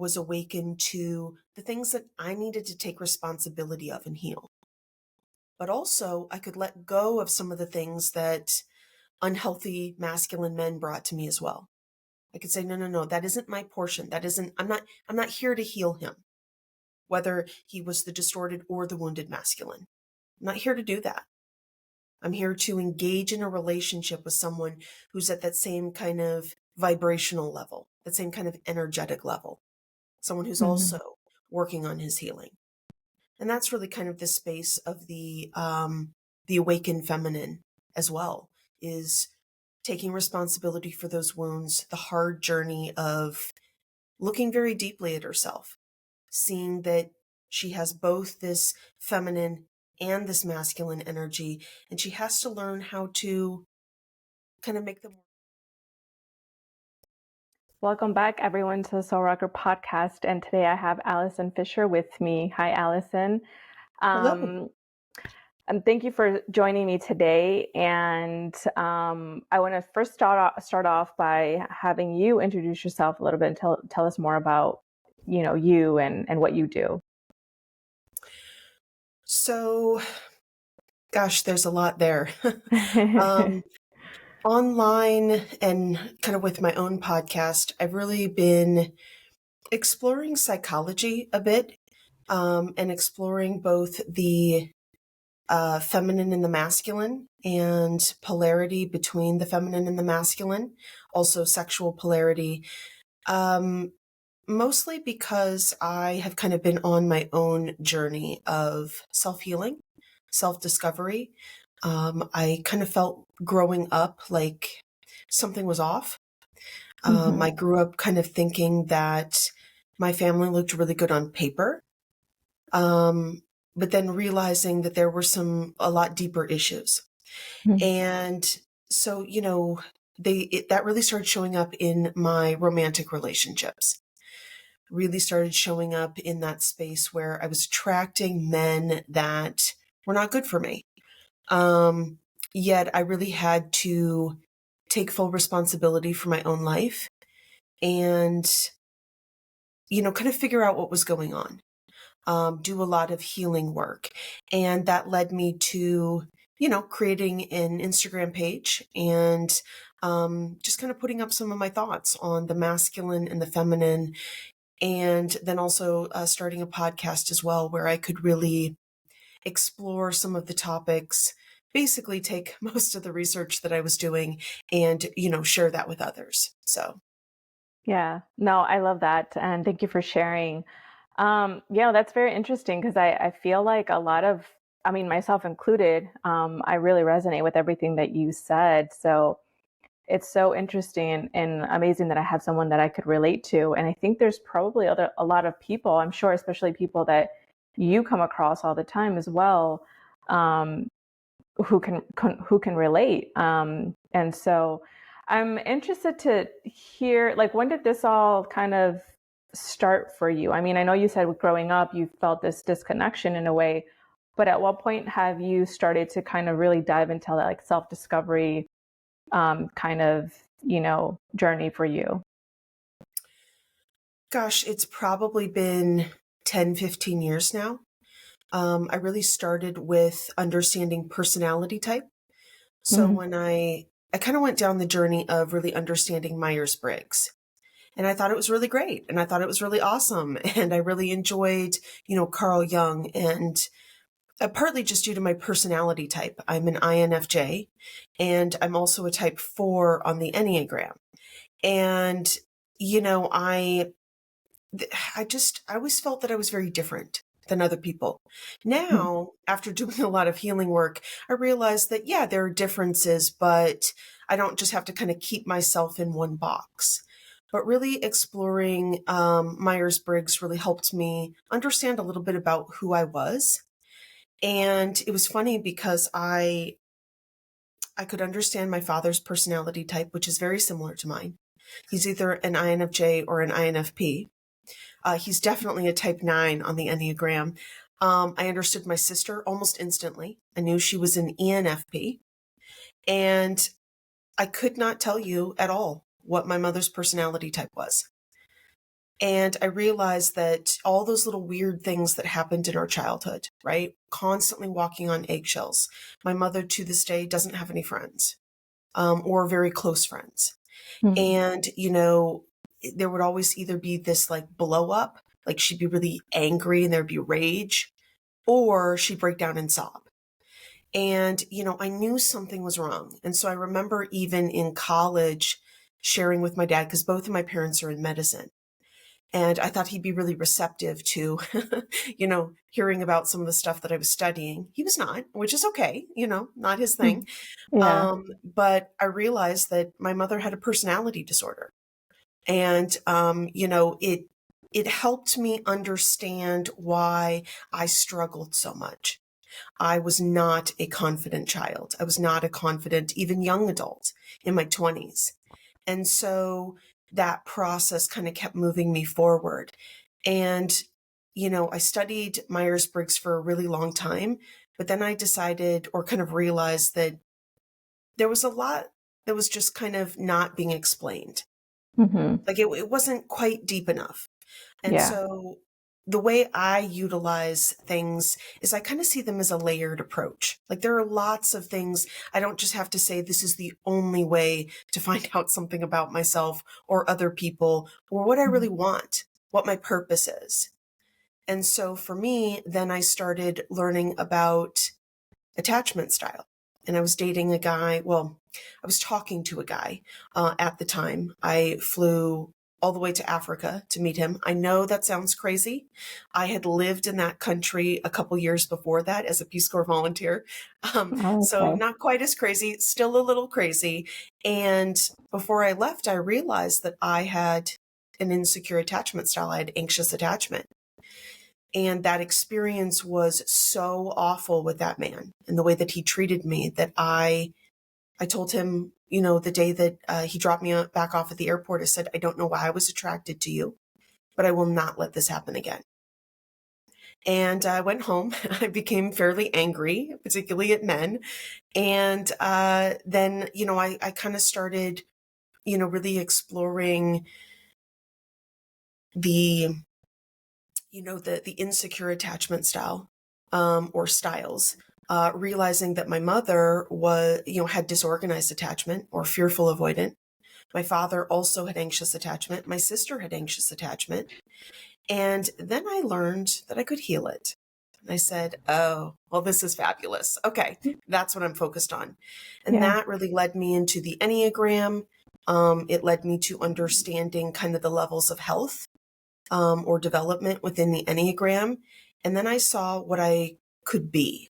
was awakened to the things that I needed to take responsibility of and heal. But also, I could let go of some of the things that unhealthy masculine men brought to me as well. I could say, no, no, no, that isn't my portion. I'm not here to heal him, whether he was the distorted or the wounded masculine. I'm not here to do that. I'm here to engage in a relationship with someone who's at that same kind of vibrational level, that same kind of energetic level, someone who's also working on his healing. And that's really kind of the space of the awakened feminine as well, is taking responsibility for those wounds, the hard journey of looking very deeply at herself, seeing that she has both this feminine and this masculine energy, and she has to learn how to kind of make them. Welcome back, everyone, to the Soul Rocker podcast. And today I have Allison Fisher with me. Hi, Allison. Hello. And thank you for joining me today. And I want to first start off by having you introduce yourself a little bit and tell us more about, you and what you do. So, gosh, there's a lot there. Online and kind of with my own podcast, I've really been exploring psychology a bit, and exploring both the feminine and the masculine, and polarity between the feminine and the masculine, also sexual polarity, mostly because I have kind of been on my own journey of self-healing, self-discovery. I kind of felt growing up like something was off. I grew up kind of thinking that my family looked really good on paper, but then realizing that there were a lot deeper issues. And so, that really started showing up in my romantic relationships, really started showing up in that space where I was attracting men that were not good for me. Yet I really had to take full responsibility for my own life and, kind of figure out what was going on, do a lot of healing work. And that led me to, creating an Instagram page and just kind of putting up some of my thoughts on the masculine and the feminine. And then also starting a podcast as well, where I could really explore some of the topics, basically take most of the research that I was doing and, share that with others. So. Yeah, no, I love that. And thank you for sharing. That's very interesting because I feel like a lot of, myself included, I really resonate with everything that you said. So it's so interesting and amazing that I have someone that I could relate to. And I think there's probably a lot of people, I'm sure, especially people that you come across all the time as well, who can relate. And so I'm interested to hear, like, when did this all kind of start for you? I mean, I know you said growing up, you felt this disconnection in a way, but at what point have you started to kind of really dive into that, like, self-discovery kind of, journey for you? Gosh, it's probably been 10, 15 years now. I really started with understanding personality type. So when I kind of went down the journey of really understanding Myers-Briggs, and I thought it was really great, and I thought it was really awesome, and I really enjoyed, Carl Jung, and partly just due to my personality type. I'm an INFJ, and I'm also a type 4 on the enneagram. And, I always felt that I was very different than other people. Now, after doing a lot of healing work, I realized that, yeah, there are differences, but I don't just have to kind of keep myself in one box. But really exploring Myers-Briggs really helped me understand a little bit about who I was. And it was funny because I could understand my father's personality type, which is very similar to mine. He's either an INFJ or an INFP. He's definitely a type 9 on the Enneagram. I understood my sister almost instantly. I knew she was an ENFP. And I could not tell you at all what my mother's personality type was. And I realized that all those little weird things that happened in our childhood, right? Constantly walking on eggshells. My mother to this day doesn't have any friends, or very close friends. Mhm. And, there would always either be this like blow up, like she'd be really angry and there'd be rage, or she'd break down and sob. And, I knew something was wrong. And so I remember even in college sharing with my dad, because both of my parents are in medicine. And I thought he'd be really receptive to, hearing about some of the stuff that I was studying. He was not, which is okay, not his thing. Mhm. Yeah. But I realized that my mother had a personality disorder. And, it helped me understand why I struggled so much. I was not a confident child. I was not a confident, even young adult in my 20s. And so that process kind of kept moving me forward. And, I studied Myers-Briggs for a really long time, but then I decided or kind of realized that there was a lot that was just kind of not being explained. Mhm. Like it wasn't quite deep enough. And Yeah. so the way I utilize things is I kind of see them as a layered approach. Like there are lots of things. I don't just have to say this is the only way to find out something about myself or other people or what I really Mhm. want, what my purpose is. And so for me, then I started learning about attachment style. And I was dating a guy. Well, I was talking to a guy at the time. I flew all the way to Africa to meet him. I know that sounds crazy. I had lived in that country a couple years before that as a Peace Corps volunteer. Oh, So okay. not quite as crazy, still a little crazy. And before I left, I realized that I had an insecure attachment style. I had anxious attachment. And that experience was so awful with that man and the way that he treated me that I told him, the day that he dropped me back off at the airport, I said, I don't know why I was attracted to you, but I will not let this happen again. And I went home. I became fairly angry, particularly at men. And then, I kind of started, really exploring the the insecure attachment style, or styles, realizing that my mother was, had disorganized attachment or fearful avoidant. My father also had anxious attachment. My sister had anxious attachment. And then I learned that I could heal it. And I said, oh, well, this is fabulous. Okay, that's what I'm focused on. And Yeah. that really led me into the enneagram. It led me to understanding kind of the levels of health, or development within the Enneagram. And then I saw what I could be.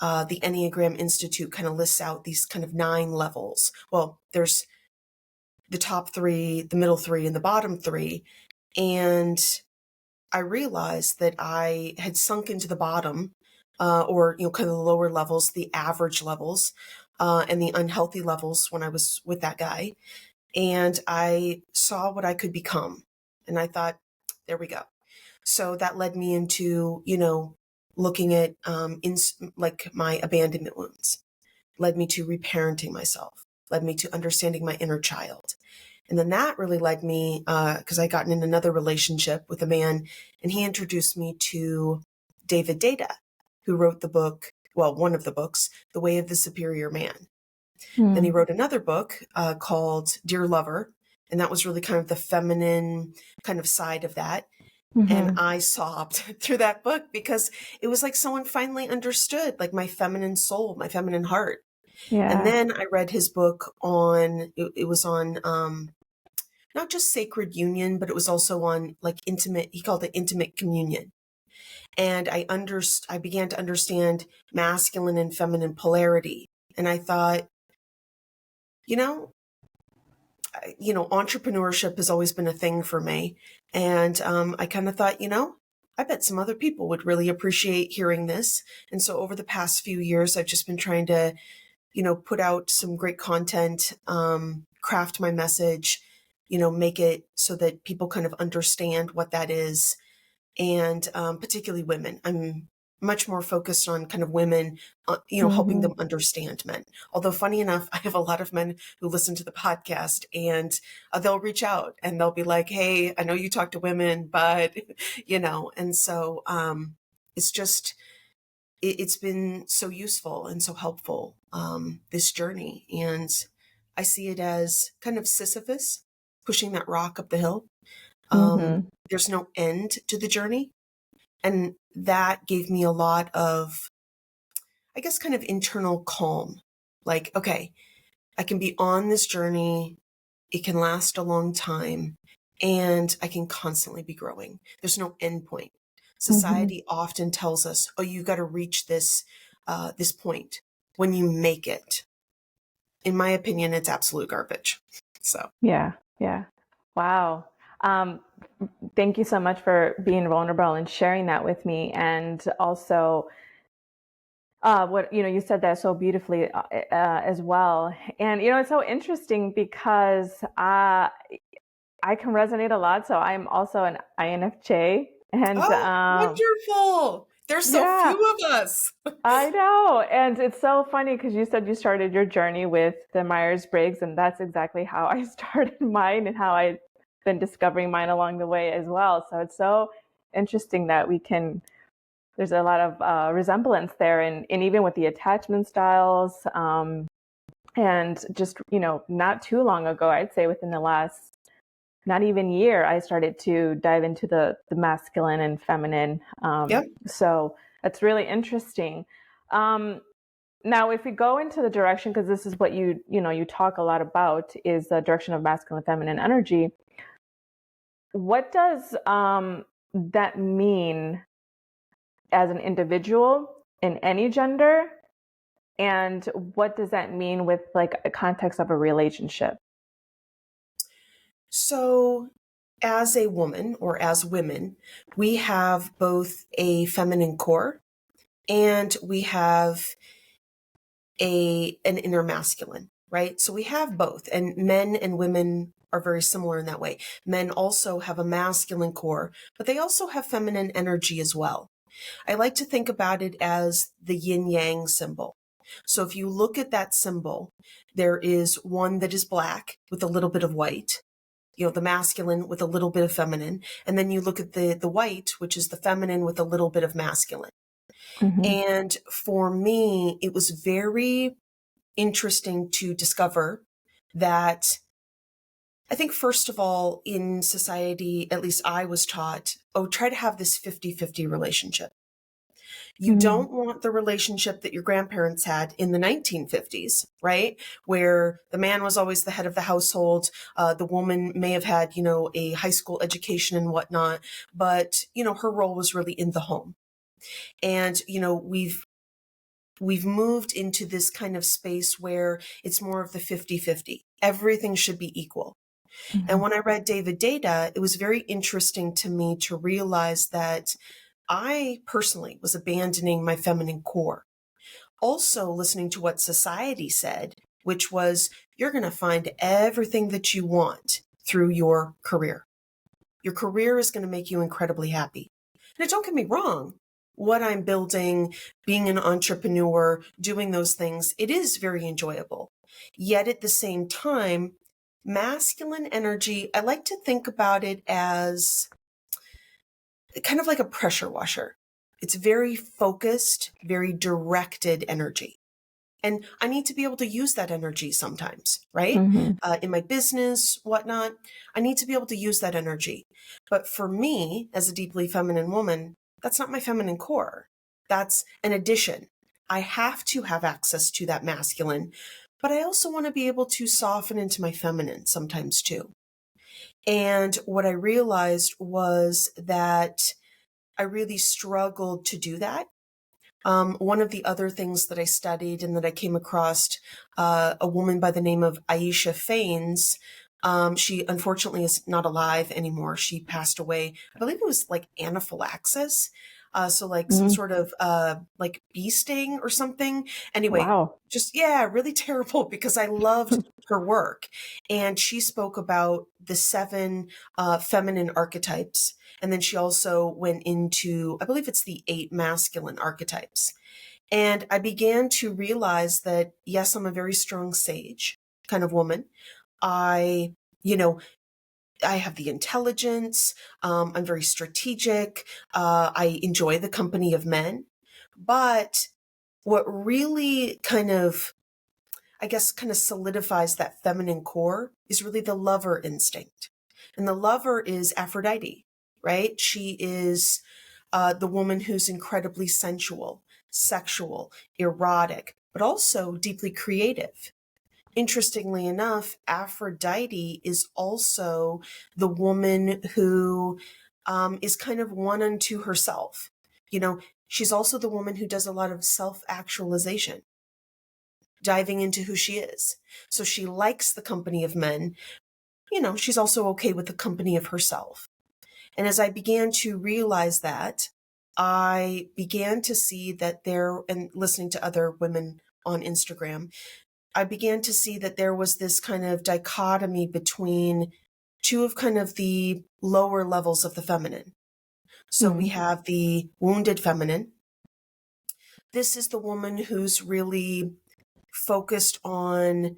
The Enneagram Institute kind of lists out these kind of 9 levels. Well, there's the top 3, the middle 3, and the bottom 3. And I realized that I had sunk into the bottom, or, kind of the lower levels, the average levels, and the unhealthy levels when I was with that guy. And I saw what I could become. And I thought, there we go. So that led me into, looking at like my abandonment wounds, led me to reparenting myself, led me to understanding my inner child. And then that really led me, because I got in another relationship with a man, and he introduced me to David Data, who wrote the book, well, one of the books, The Way of the Superior Man. Then he Mm. wrote another book called Dear Lover, and that was really kind of the feminine kind of side of that. And Mhm. I sobbed through that book because it was like someone finally understood like my feminine soul, my feminine heart. And Yeah. then I read his book on, it was on not just sacred union, but it was also on like intimate, he called it intimate communion. And I began to understand masculine and feminine polarity. And I thought, you know, entrepreneurship has always been a thing for me. And I kind of thought, I bet some other people would really appreciate hearing this. And so over the past few years, I've just been trying to, put out some great content, craft my message, make it so that people kind of understand what that is. And particularly women. much more focused on kind of women, helping them understand men. Although funny enough, I have a lot of men who listen to the podcast, and they'll reach out and they'll be like, "Hey, I know you talk to women, but," and so it's just, it's been so useful and so helpful, this journey. And I see it as kind of Sisyphus pushing that rock up the hill. Mm-hmm. There's no end to the journey. And that gave me a lot of, I guess, kind of internal calm. Like, okay, I can be on this journey. It can last a long time, and I can constantly be growing. There's no end point. Mm-hmm. Society often tells us, "Oh, you got to reach this point when you make it." In my opinion, it's absolute garbage. So, Yeah. Yeah. Wow. Um, Thank you so much for being vulnerable and sharing that with me. And also, what you said that so beautifully as well. And it's so interesting because I can resonate a lot. So I'm also an INFJ, and oh, wonderful! There's so yeah, few of us. I know. And it's so funny because you said you started your journey with the Myers-Briggs, and that's exactly how I started mine and how I've been discovering mine along the way as well. So it's so interesting that there's a lot of resemblance there, and even with the attachment styles. And just, not too long ago, I'd say within the last not even year, I started to dive into the masculine and feminine. Yep. So that's really interesting. Um, Now, if we go into the direction, because this is what you talk a lot about, is the direction of masculine and feminine energy. What does that mean as an individual in any gender? And what does that mean with like a context of a relationship? So, as a woman or as women, we have both a feminine core and we have an inner masculine, right? So we have both, and men and women are very similar in that way. Men also have a masculine core, but they also have feminine energy as well. I like to think about it as the yin yang symbol. So if you look at that symbol, there is one that is black with a little bit of white, the masculine with a little bit of feminine. And then you look at the white, which is the feminine with a little bit of masculine. Mm-hmm. And for me, it was very interesting to discover that, I think, first of all, in society, at least I was taught, oh, try to have this 50-50 relationship. You Mm-hmm. don't want the relationship that your grandparents had in the 1950s, right? Where the man was always the head of the household. The woman may have had, a high school education and whatnot, but, her role was really in the home. And, we've moved into this kind of space where it's more of the 50-50. Everything should be equal. Mm-hmm. And when I read David Data, it was very interesting to me to realize that I personally was abandoning my feminine core. Also listening to what society said, which was, you're going to find everything that you want through your career. Your career is going to make you incredibly happy. Now, don't get me wrong. What I'm building, being an entrepreneur, doing those things, it is very enjoyable. Yet at the same time, masculine energy, I like to think about it as kind of like a pressure washer. It's very focused, very directed energy. And I need to be able to use that energy sometimes, right? Mm-hmm. In my business, whatnot, I need to be able to use that energy. But for me, as a deeply feminine woman, that's not my feminine core. That's an addition. I have to have access to that masculine, but I also want to be able to soften into my feminine sometimes too. And what I realized was that I really struggled to do that. One of the other things that I studied and that I came across, a woman by the name of Aisha Faines, She unfortunately is not alive anymore. She passed away. I believe it was like anaphylaxis. So like some Mm. sort of like bee sting or something. Anyway, Wow. just yeah, really terrible because I loved her work. And she spoke about the 7 feminine archetypes. And then she also went into, I believe it's the 8 masculine archetypes. And I began to realize that, yes, I'm a very strong sage kind of woman. I, you know, I have the intelligence. I'm very strategic. I enjoy the company of men. But what really kind of, I guess, kind of solidifies that feminine core is really the lover instinct. And the lover is Aphrodite, right? She is the woman who's incredibly sensual, sexual, erotic, but also deeply creative. Interestingly enough, Aphrodite is also the woman who is kind of one unto herself. You know, she's also the woman who does a lot of self actualization, diving into who she is. So she likes the company of men. You know, she's also okay with the company of herself. And as I began to realize that, I began to see that there, and listening to other women on Instagram, I began to see that there was this kind of dichotomy between two of kind of the lower levels of the feminine. So we Mm. have the wounded feminine. This is the woman who's really focused on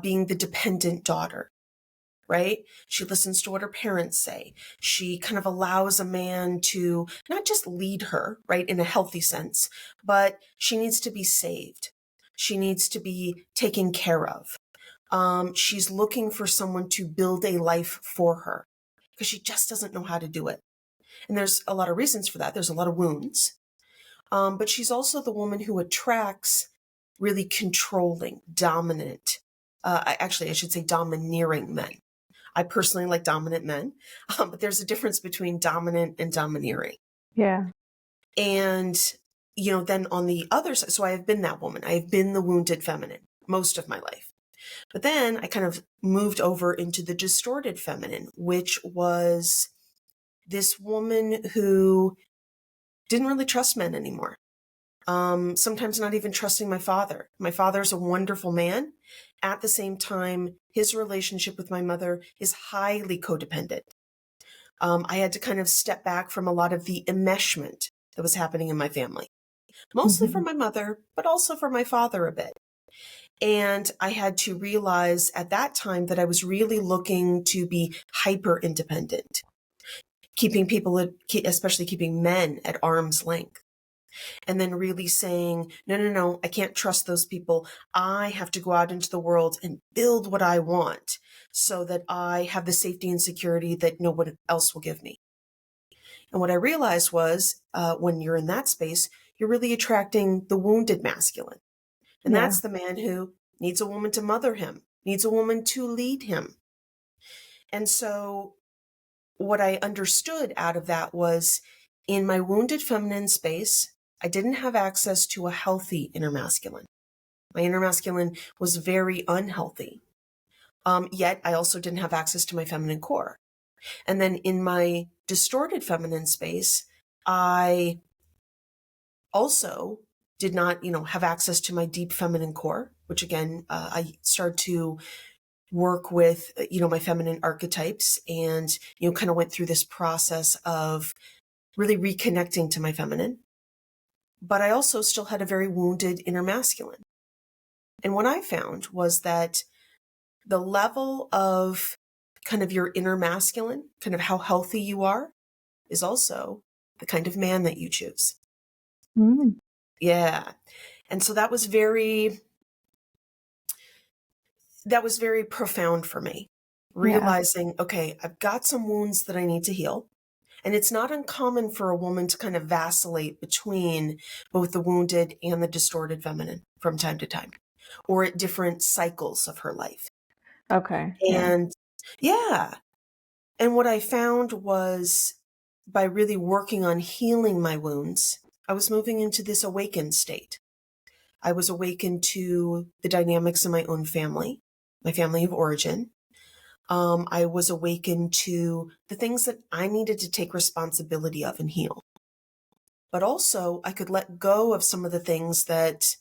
being the dependent daughter, right? She listens to what her parents say. She kind of allows a man to not just lead her, right, in a healthy sense, but she needs to be saved. She needs to be taken care of. She's looking for someone to build a life for her because she just doesn't know how to do it. And there's a lot of reasons for that. There's a lot of wounds. But she's also the woman who attracts really controlling, dominant, actually, I should say domineering men. I personally like dominant men, but there's a difference between dominant and domineering. Yeah. And, you know, then on the other side, so I have been that woman. I have been the wounded feminine most of my life. But then I kind of moved over into the distorted feminine, which was this woman who didn't really trust men anymore. Sometimes not even trusting my father. My father's a wonderful man. At the same time, his relationship with my mother is highly codependent. I had to kind of step back from a lot of the enmeshment that was happening in my family, mostly Hmm. from my mother, but also from my father a bit. And I had to realize at that time that I was really looking to be hyper independent, keeping people, especially keeping men at arm's length. And then really saying, no, no, no, I can't trust those people. I have to go out into the world and build what I want so that I have the safety and security that no one else will give me. And what I realized was when you're in that space, you're really attracting the wounded masculine. And Yeah. that's the man who needs a woman to mother him, needs a woman to lead him. And so what I understood out of that was in my wounded feminine space, I didn't have access to a healthy inner masculine. My inner masculine was very unhealthy. Yet I also didn't have access to my feminine core. And then in my distorted feminine space, I also did not, have access to my deep feminine core, which again, I started to work with, my feminine archetypes and, kind of went through this process of really reconnecting to my feminine. But I also still had a very wounded inner masculine. And what I found was that the level of kind of your inner masculine, kind of how healthy you are, is also the kind of man that you choose. Mm. Yeah. And so that was very profound for me, Yeah. realizing, okay, I've got some wounds that I need to heal. And it's not uncommon for a woman to kind of vacillate between both the wounded and the distorted feminine from time to time, or at different cycles of her life. Okay. Yeah. And yeah. And what I found was by really working on healing my wounds, I was moving into this awakened state. I was awakened to the dynamics in my own family, my family of origin. I was awakened to the things that I needed to take responsibility of and heal. But also, I could let go of some of the things that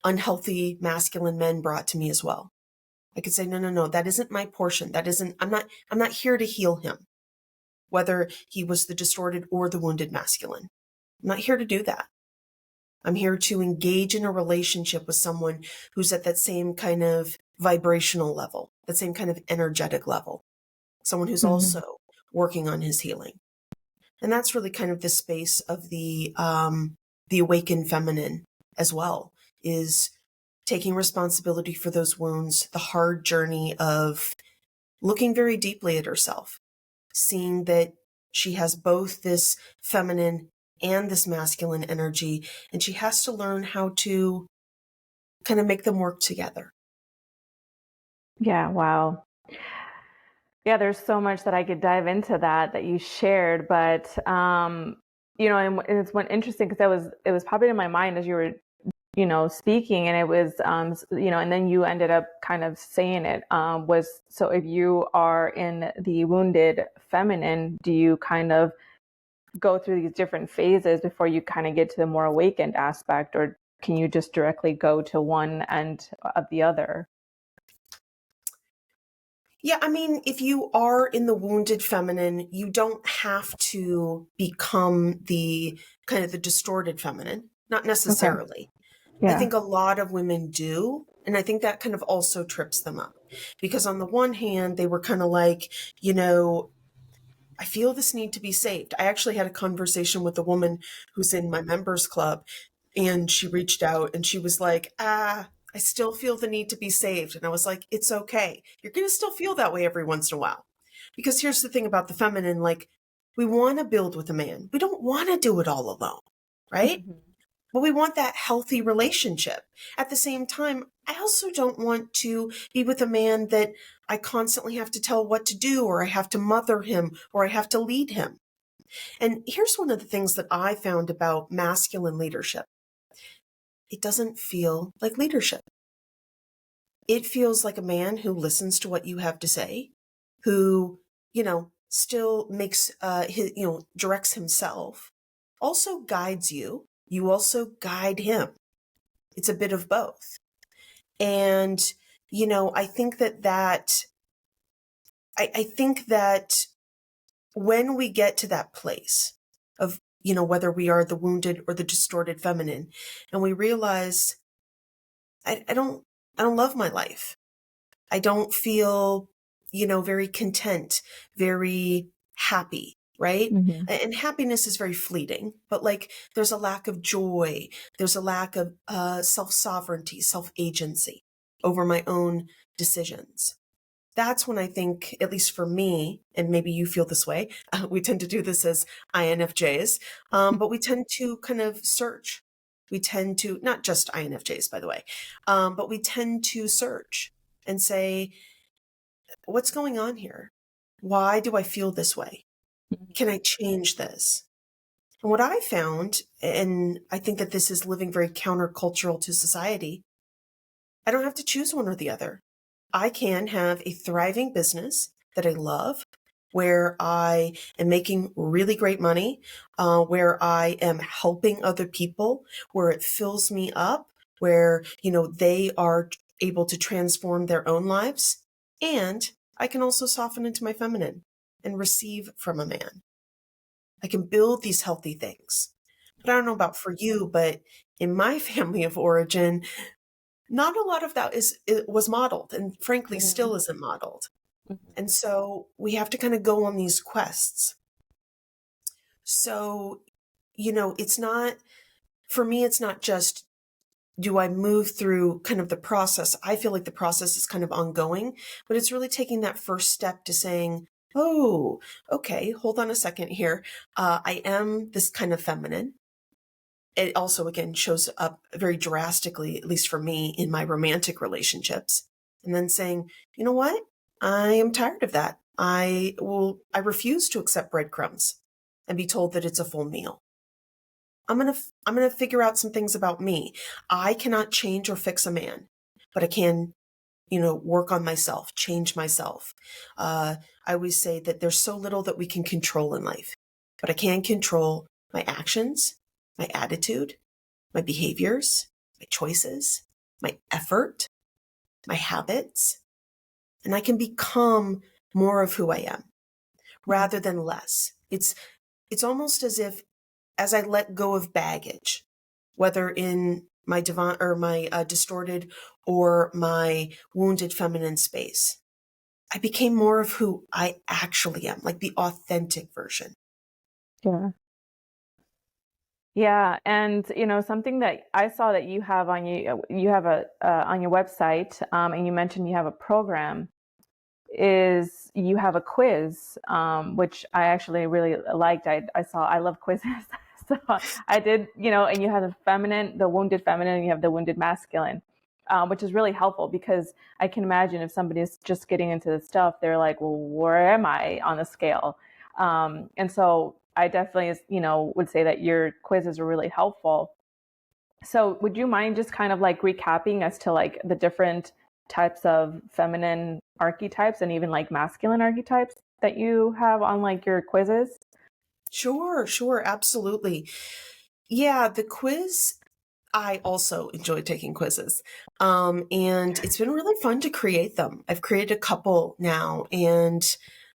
unhealthy masculine men brought to me as well. I could say, no, no, no, that isn't my portion. I'm not here to heal him, whether he was the distorted or the wounded masculine. I'm not here to do that. I'm here to engage in a relationship with someone who's at that same kind of vibrational level, that same kind of energetic level, someone who's Mhm. also working on his healing. And that's really kind of the space of the awakened feminine as well, is taking responsibility for those wounds, the hard journey of looking very deeply at herself, seeing that she has both this feminine and this masculine energy, and she has to learn how to kind of make them work together. Yeah, wow. Yeah, there's so much that I could dive into that you shared, but and it's one interesting because it was popping in my mind as you were speaking, and it was and then you ended up kind of saying it, was, so if you are in the wounded feminine, do you kind of go through these different phases before you kind of get to the more awakened aspect, or can you just directly go to one end of the other? Yeah, I mean, if you are in the wounded feminine, you don't have to become the kind of the distorted feminine, not Okay. necessarily. I Yeah. think a lot of women do. And I think that kind of also trips them up because on the one hand, they were kind of like, you know, I feel this need to be saved. I actually had a conversation with a woman who's in my members club, and she reached out and she was like, I still feel the need to be saved. And I was like, it's okay. You're going to still feel that way every once in a while. Because here's the thing about the feminine, like, we want to build with a man. We don't want to do it all alone, right? Mhm. But we want that healthy relationship. At the same time, I also don't want to be with a man that I constantly have to tell what to do, or I have to mother him, or I have to lead him. And here's one of the things that I found about masculine leadership: it doesn't feel like leadership. It feels like a man who listens to what you have to say, who, still makes, directs himself, also guides you. You also guide him. It's a bit of both. And, I think I think that when we get to that place of, whether we are the wounded or the distorted feminine, and we realize, I don't, I don't love my life. I don't feel, very content, very happy, right? Mhm. And happiness is very fleeting, but like there's a lack of joy, there's a lack of self sovereignty, self agency over my own decisions. That's when I think, at least for me, and maybe you feel this way, we tend to do this as INFJs, but we tend to kind of search. We tend to, not just INFJs, by the way, but we tend to search and say, what's going on here? Why do I feel this way? Can I change this? And what I found, and I think that this is living very countercultural to society, I don't have to choose one or the other. I can have a thriving business that I love, where I am making really great money, where I am helping other people, where it fills me up, where, they are able to transform their own lives. And I can also soften into my feminine and receive from a man. I can build these healthy things. But I don't know about for you, but in my family of origin, not a lot of that it was modeled, and frankly Mhm. still isn't modeled. Mhm. And so we have to kind of go on these quests. So, it's not, for me, it's not just, do I move through kind of the process? I feel like the process is kind of ongoing, but it's really taking that first step to saying, oh, okay, hold on a second here. I am this kind of feminine. It also, again, shows up very drastically, at least for me, in my romantic relationships. And then saying, you know what? I am tired of that. I refuse to accept breadcrumbs and be told that it's a full meal. I'm going to figure out some things about me. I cannot change or fix a man, but I can work on myself, change myself. I always say that there's so little that we can control in life, but I can control my actions, my attitude, my behaviors, my choices, my effort, my habits, and I can become more of who I am rather than less. It's almost as if, as I let go of baggage, whether in my divine or my distorted or my wounded feminine space, I became more of who I actually am, like the authentic version. Yeah. Yeah, and something that I saw that you have on you have a on your website, and you mentioned you have a program, is you have a quiz, which I actually really liked. I love quizzes, so I did, and you have the wounded feminine, and you have the wounded masculine, which is really helpful because I can imagine if somebody's just getting into this stuff, they're like, well, where am I on the scale? And so I definitely, would say that your quizzes are really helpful. So would you mind just kind of like recapping as to like the different types of feminine archetypes and even like masculine archetypes that you have on like your quizzes? Sure, absolutely. Yeah, the quiz, I also enjoy taking quizzes. And it's been really fun to create them. I've created a couple now, and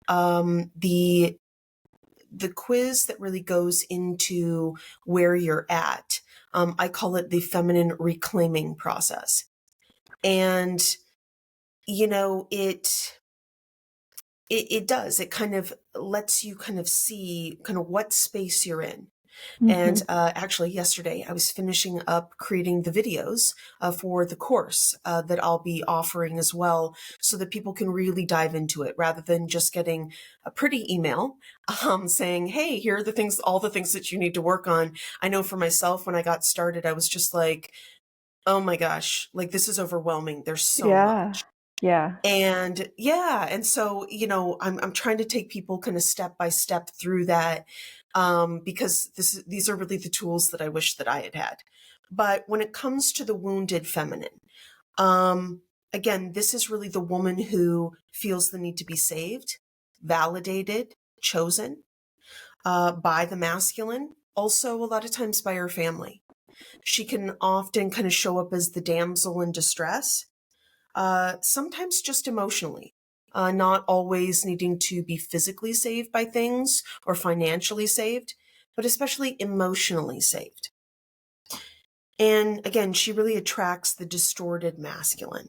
the quiz that really goes into where you're at, I call it the feminine reclaiming process. And it does. It kind of lets you kind of see kind of what space you're in. And Mm-hmm. actually, yesterday I was finishing up creating the videos for the course that I'll be offering as well, so that people can really dive into it rather than just getting a pretty email saying, hey, here are the things, all the things that you need to work on. I know for myself, when I got started, I was just like, oh my gosh, like this is overwhelming. There's so Yeah. much. Yeah. And yeah, and so, I'm trying to take people kind of step by step through that, because these are really the tools that I wish that I had had. But when it comes to the wounded feminine, again, this is really the woman who feels the need to be saved, validated, chosen, by the masculine, also a lot of times by her family. She can often kind of show up as the damsel in distress, sometimes just emotionally, not always needing to be physically saved by things or financially saved, but especially emotionally saved. And again, she really attracts the distorted masculine.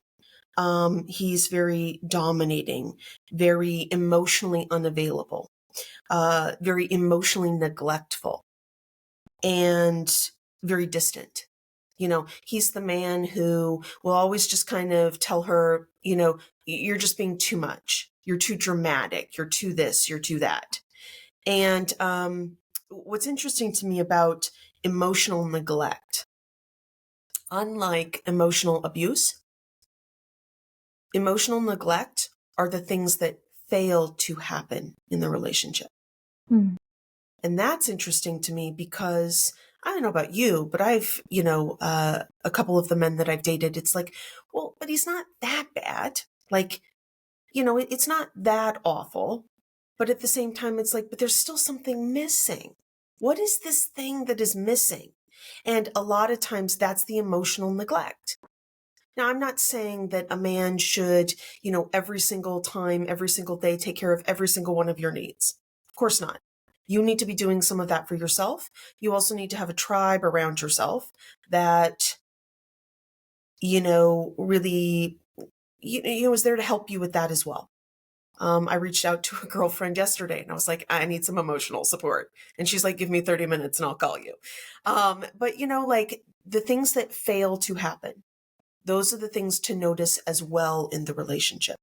He's very dominating, very emotionally unavailable, very emotionally neglectful, and very distant. He's the man who will always just kind of tell her, you're just being too much. You're too dramatic. You're too this, you're too that. And what's interesting to me about emotional neglect, unlike emotional abuse, emotional neglect are the things that fail to happen in the relationship. Mm. And that's interesting to me because I don't know about you, but I've, a couple of the men that I've dated, it's like, well, but he's not that bad. Like, it's not that awful. But at the same time, it's like, but there's still something missing. What is this thing that is missing? And a lot of times that's the emotional neglect. Now, I'm not saying that a man should, every single time, every single day, take care of every single one of your needs. Of course not. You need to be doing some of that for yourself. You also need to have a tribe around yourself that, really, is there to help you with that as well. I reached out to a girlfriend yesterday and I was like, I need some emotional support. And she's like, give me 30 minutes and I'll call you. But, like the things that fail to happen, those are the things to notice as well in the relationship.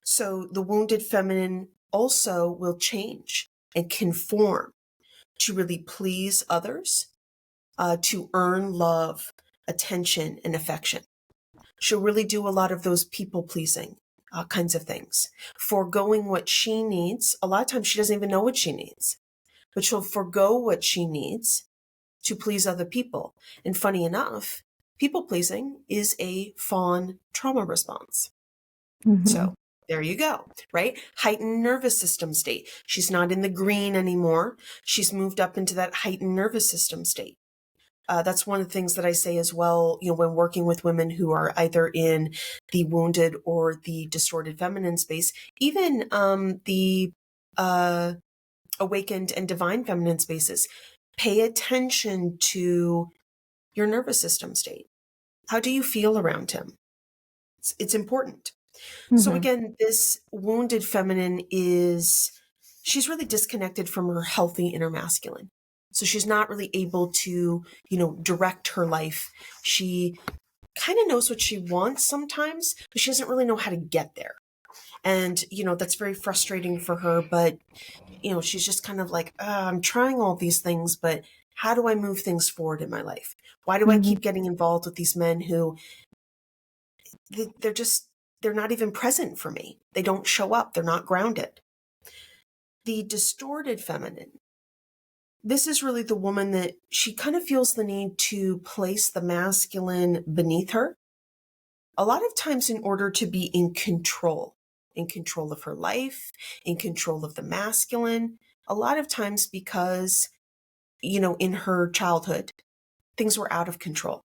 So the wounded feminine also will change and conform to really please others, to earn love, attention, and affection. She'll really do a lot of those people pleasing kinds of things, foregoing what she needs. A lot of times she doesn't even know what she needs, but she'll forego what she needs to please other people. And funny enough, People pleasing is a fawn trauma response. Mm-hmm. So there you go, right? Heightened nervous system state. She's not in the green anymore. She's moved up into that heightened nervous system state. That's one of the things that I say as well, when working with women who are either in the wounded or the distorted feminine space, even the awakened and divine feminine spaces. Pay attention to your nervous system state. How do you feel around him? It's important. So Mm-hmm. again, this wounded feminine she's really disconnected from her healthy inner masculine. So she's not really able to, direct her life. She kind of knows what she wants sometimes, but she doesn't really know how to get there. And, that's very frustrating for her. But, she's just kind of like, I'm trying all these things, but how do I move things forward in my life? Why do I Mm-hmm. keep getting involved with these men who they're not even present for me? They don't show up. They're not grounded. The distorted feminine, this is really the woman that she kind of feels the need to place the masculine beneath her. A lot of times in order to be in control of her life, in control of the masculine. A lot of times because, in her childhood, things were out of control.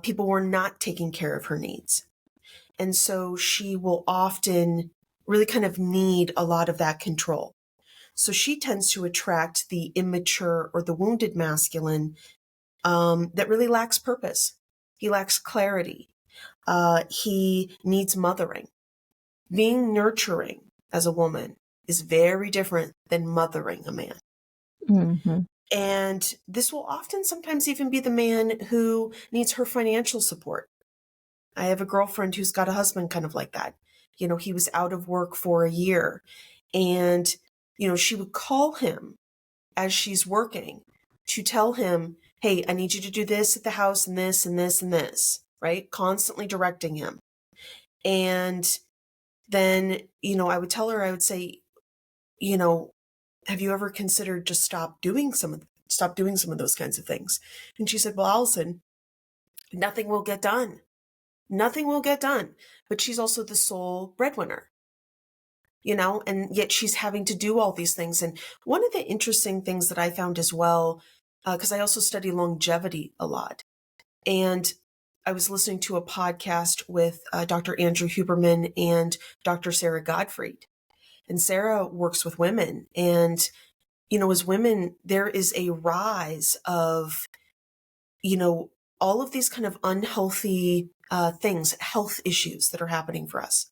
People were not taking care of her needs. And so she will often really kind of need a lot of that control. So she tends to attract the immature or the wounded masculine that really lacks purpose. He lacks clarity. He needs mothering. Being nurturing as a woman is very different than mothering a man. Mm-hmm. And this will often sometimes even be the man who needs her financial support. I have a girlfriend who's got a husband kind of like that. He was out of work for a year, and, she would call him as she's working to tell him, hey, I need you to do this at the house and this and this and this, right? Constantly directing him. And then, I would tell her, I would say, have you ever considered just stop doing some of those kinds of things? And she said, well, Allison, nothing will get done. Nothing will get done. But she's also the sole breadwinner, and yet she's having to do all these things. And one of the interesting things that I found as well, because I also study longevity a lot. And I was listening to a podcast with Dr. Andrew Huberman and Dr. Sarah Gottfried. And Sarah works with women. And, as women, there is a rise of, all of these kind of unhealthy things, health issues that are happening for us.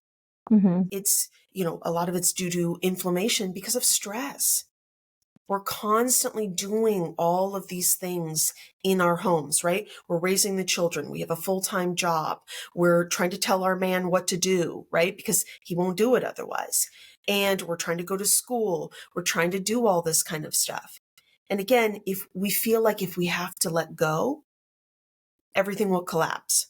Mm-hmm. It's, a lot of it's due to inflammation because of stress. We're constantly doing all of these things in our homes, right? We're raising the children. We have a full-time job. We're trying to tell our man what to do, right? Because he won't do it otherwise. And we're trying to go to school. We're trying to do all this kind of stuff. And again, if we feel like if we have to let go, everything will collapse.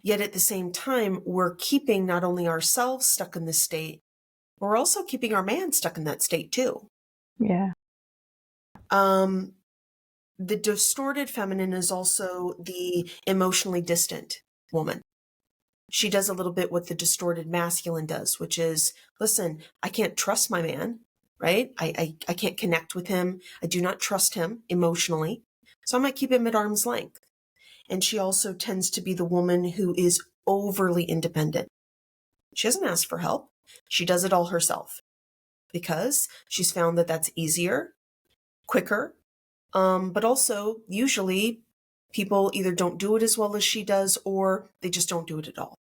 Yet at the same time, we're keeping not only ourselves stuck in this state, we're also keeping our man stuck in that state too. Yeah. The distorted feminine is also the emotionally distant woman. She does a little bit what the distorted masculine does, which is, listen, I can't trust my man, right? I can't connect with him. I do not trust him emotionally. So I'm going to keep him at arm's length. And she also tends to be the woman who is overly independent. She doesn't ask for help. She does it all herself because she's found that that's easier, quicker, but also usually people either don't do it as well as she does or they just don't do it at all.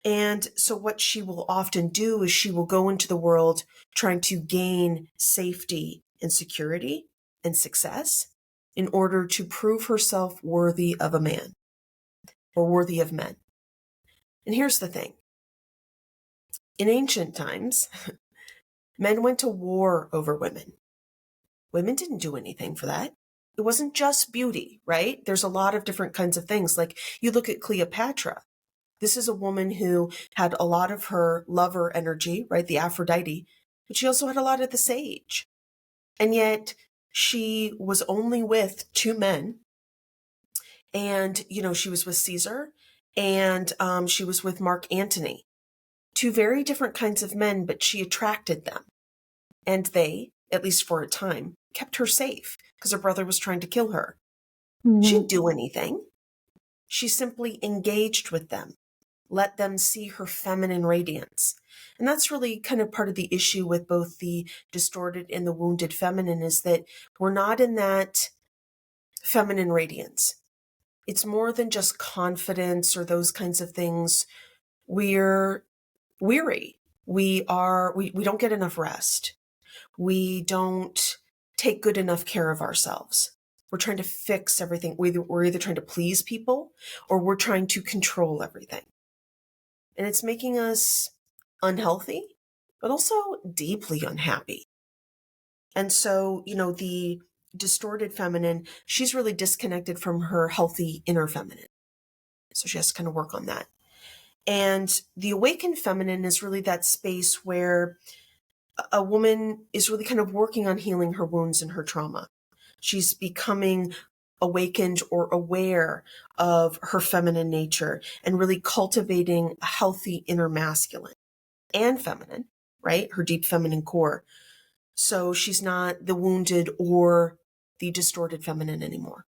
And so what she will often do is she will go into the world trying to gain safety and security and success in order to prove herself worthy of a man or worthy of men. And here's the thing. In ancient times, men went to war over women. Women didn't do anything for that. It wasn't just beauty, right? There's a lot of different kinds of things. Like you look at Cleopatra. This is a woman who had a lot of her lover energy, right? The Aphrodite, but she also had a lot of the sage. And yet she was only with two men And, she was with Caesar, and she was with Mark Antony. Two very different kinds of men, but she attracted them. And they, at least for a time, kept her safe because her brother was trying to kill her. She Mhm. didn't do anything. She simply engaged with them, let them see her feminine radiance. And that's really kind of part of the issue with both the distorted and the wounded feminine, is that we're not in that feminine radiance. It's more than just confidence or those kinds of things. We're weary. We don't get enough rest. We don't take good enough care of ourselves. We're trying to fix everything. We're either trying to please people or we're trying to control everything. And it's making us unhealthy, but also deeply unhappy. And so, the distorted feminine, she's really disconnected from her healthy inner feminine. So she has to kind of work on that. And the awakened feminine is really that space where a woman is really kind of working on healing her wounds and her trauma. She's becoming awakened or aware of her feminine nature and really cultivating a healthy inner masculine and feminine, right? Her deep feminine core. So she's not the wounded or the distorted feminine anymore.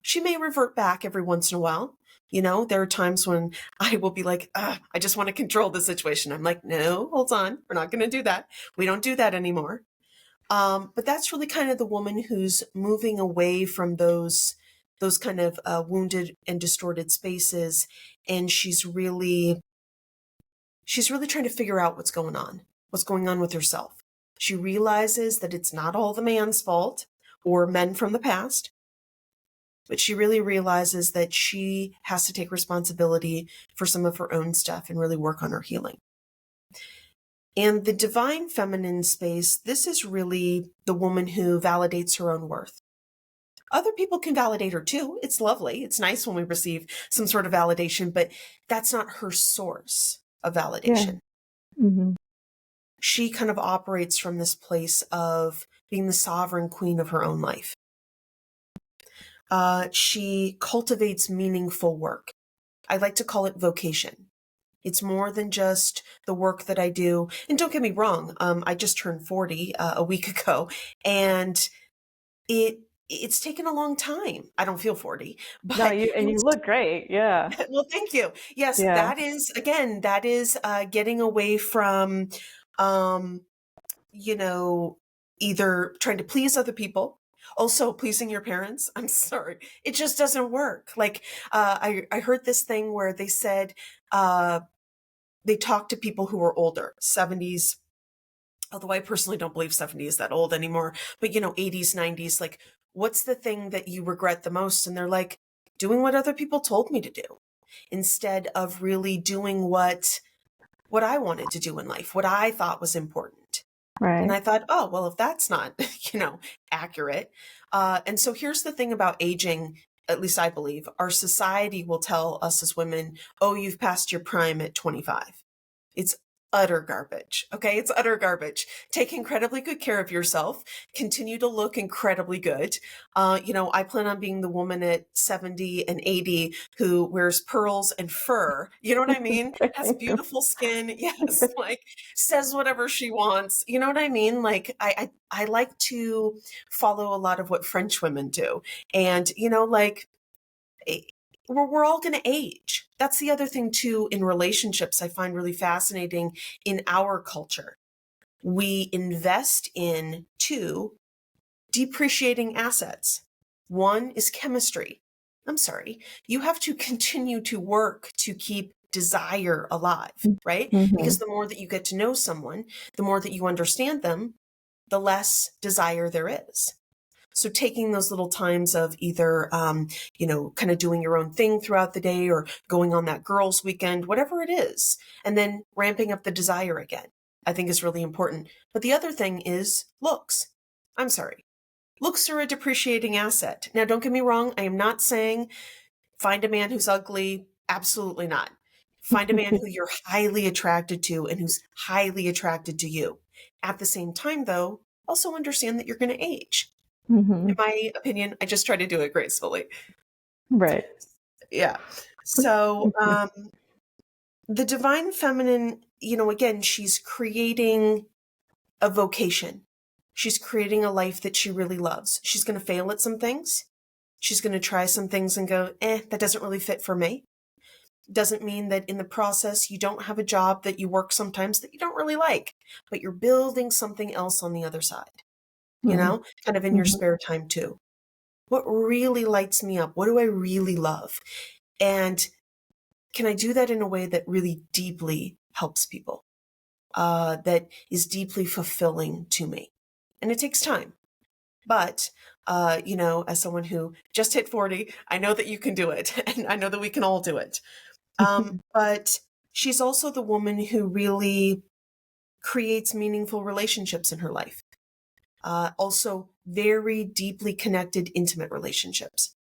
She may revert back every once in a while. There are times when I will be like, I just want to control the situation. I'm like, no, hold on. We're not going to do that. We don't do that anymore. But that's really kind of the woman who's moving away from those kind of wounded and distorted spaces. And she's really trying to figure out what's going on with herself. She realizes that it's not all the man's fault or men from the past, but she really realizes that she has to take responsibility for some of her own stuff and really work on her healing. And the divine feminine space, this is really the woman who validates her own worth. Other people can validate her too. It's lovely. It's nice when we receive some sort of validation, but that's not her source of Yeah. validation. Mhm. She kind of operates from this place of being the sovereign queen of her own life. She cultivates meaningful work. I like to call it vocation. It's more than just the work that I do. And don't get me wrong, I just turned 40 a week ago, and it's taken a long time. I don't feel 40, No, but you look great. Yeah. well, thank you. Yes, Yeah. that is getting away from, um, either trying to please other people, also pleasing your parents. I'm sorry. It just doesn't work. Like, I heard this thing where they said, they talked to people who were older, 70s, although I personally don't believe 70 is that old anymore, but 80s, 90s, like, what's the thing that you regret the most? And they're like, doing what other people told me to do instead of really doing what I wanted to do in life, what I thought was important. And Right. I thought, oh, well, if that's not, accurate. And so here's the thing about aging, at least I believe, our society will tell us as women, oh, you've passed your prime at 25. It's utter garbage. Okay. It's utter garbage. Take incredibly good care of yourself. Continue to look incredibly good. I plan on being the woman at 70 and 80 who wears pearls and fur. You know what I mean? Has beautiful skin. Yes. Like, says whatever she wants. You know what I mean? Like, I like to follow a lot of what French women do. And, like, we're all going to age. That's the other thing too in relationships I find really fascinating in our culture. We invest in two depreciating assets. One is chemistry. I'm sorry. You have to continue to work to keep desire alive, right? Because Mhm. the more that you get to know someone, the more that you understand them, the less desire there is. So taking those little times of either, kind of doing your own thing throughout the day or going on that girls' weekend, whatever it is, and then ramping up the desire again, I think is really important. But the other thing is looks. I'm sorry. Looks are a depreciating asset. Now, don't get me wrong. I am not saying find a man who's ugly. Absolutely not. Find a man who you're highly attracted to and who's highly attracted to you. At the same time, though, also understand that you're going to age. In Mhm. my opinion, I just try to do it gracefully. Right. Yeah. So, the divine feminine, again, she's creating a vocation. She's creating a life that she really loves. She's going to fail at some things. She's going to try some things and go, that doesn't really fit for me. Doesn't mean that in the process you don't have a job that you work sometimes that you don't really like, but you're building something else on the other side, Mhm. kind of in your Mhm. spare time too. What really lights me up? What do I really love? And can I do that in a way that really deeply helps people, that is deeply fulfilling to me? And it takes time. But, as someone who just hit 40, I know that you can do it. And I know that we can all do it. But she's also the woman who really creates meaningful relationships in her life. Also, very deeply connected, intimate relationships.